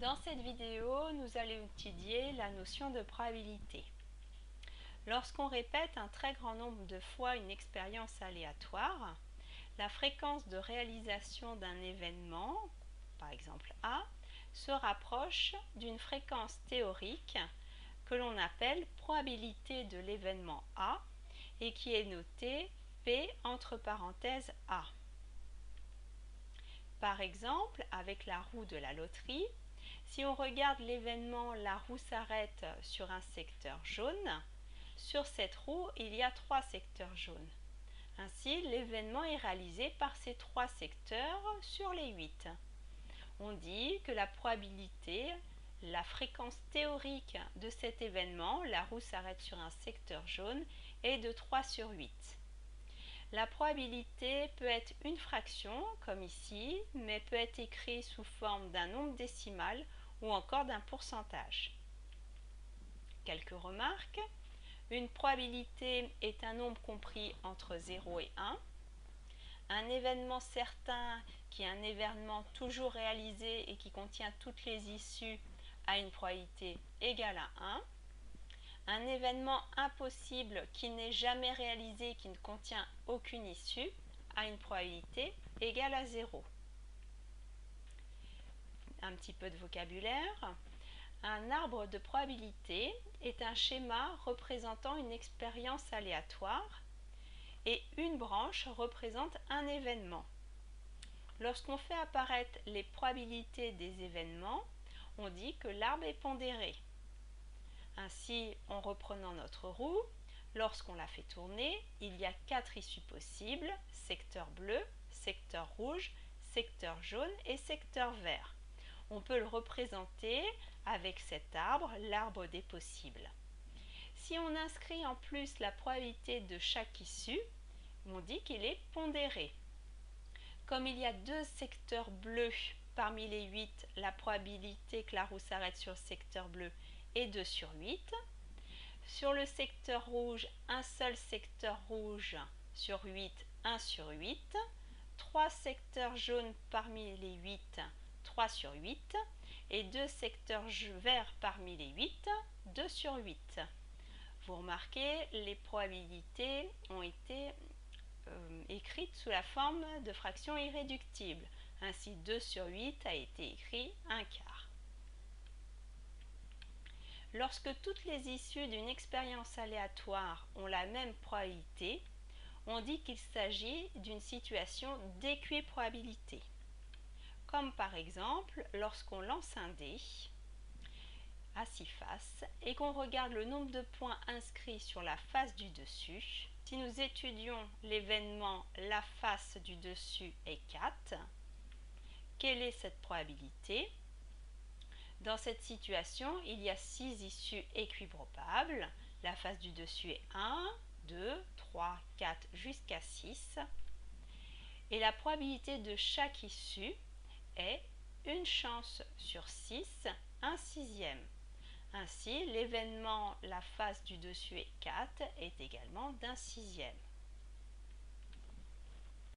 Dans cette vidéo, nous allons étudier la notion de probabilité. Lorsqu'on répète un très grand nombre de fois une expérience aléatoire, la fréquence de réalisation d'un événement, par exemple A, se rapproche d'une fréquence théorique que l'on appelle probabilité de l'événement A et qui est notée P entre parenthèses A. Par exemple, avec la roue de la loterie, si on regarde l'événement la roue s'arrête sur un secteur jaune, sur cette roue il y a 3 secteurs jaunes. Ainsi, l'événement est réalisé par ces 3 secteurs sur les 8. On dit que la probabilité, la fréquence théorique de cet événement, la roue s'arrête sur un secteur jaune, est de 3 sur 8. La probabilité peut être une fraction, comme ici, mais peut être écrite sous forme d'un nombre décimal ou encore d'un pourcentage. Quelques remarques. Une probabilité est un nombre compris entre 0 et 1. Un événement certain, qui est un événement toujours réalisé et qui contient toutes les issues, a une probabilité égale à 1. Un événement impossible qui n'est jamais réalisé, qui ne contient aucune issue, a une probabilité égale à 0. Un petit peu de vocabulaire. Un arbre de probabilité est un schéma représentant une expérience aléatoire et une branche représente un événement. Lorsqu'on fait apparaître les probabilités des événements, on dit que l'arbre est pondéré. Ainsi, en reprenant notre roue, lorsqu'on la fait tourner, il y a 4 issues possibles, secteur bleu, secteur rouge, secteur jaune et secteur vert. On peut le représenter avec cet arbre, l'arbre des possibles. Si on inscrit en plus la probabilité de chaque issue, on dit qu'il est pondéré. Comme il y a 2 secteurs bleus parmi les 8, la probabilité que la roue s'arrête sur le secteur bleu est 2 sur 8. Sur le secteur rouge, un seul secteur rouge sur 8, 1 sur 8. 3 secteurs jaunes parmi les 8, 3 sur 8. Et 2 secteurs verts parmi les 8, 2 sur 8. Vous remarquez, les probabilités ont été écrites sous la forme de fractions irréductibles. Ainsi, 2 sur 8 a été écrit 1 quart. Lorsque toutes les issues d'une expérience aléatoire ont la même probabilité, on dit qu'il s'agit d'une situation d'équiprobabilité. Comme par exemple lorsqu'on lance un dé à 6 faces et qu'on regarde le nombre de points inscrits sur la face du dessus. Si nous étudions l'événement la face du dessus est 4, quelle est cette probabilité? Dans cette situation, il y a 6 issues équiprobables. La face du dessus est 1, 2, 3, 4 jusqu'à 6. Et la probabilité de chaque issue est une chance sur 6, 1 sixième. Ainsi, l'événement la face du dessus est 4 est également d'1 sixième.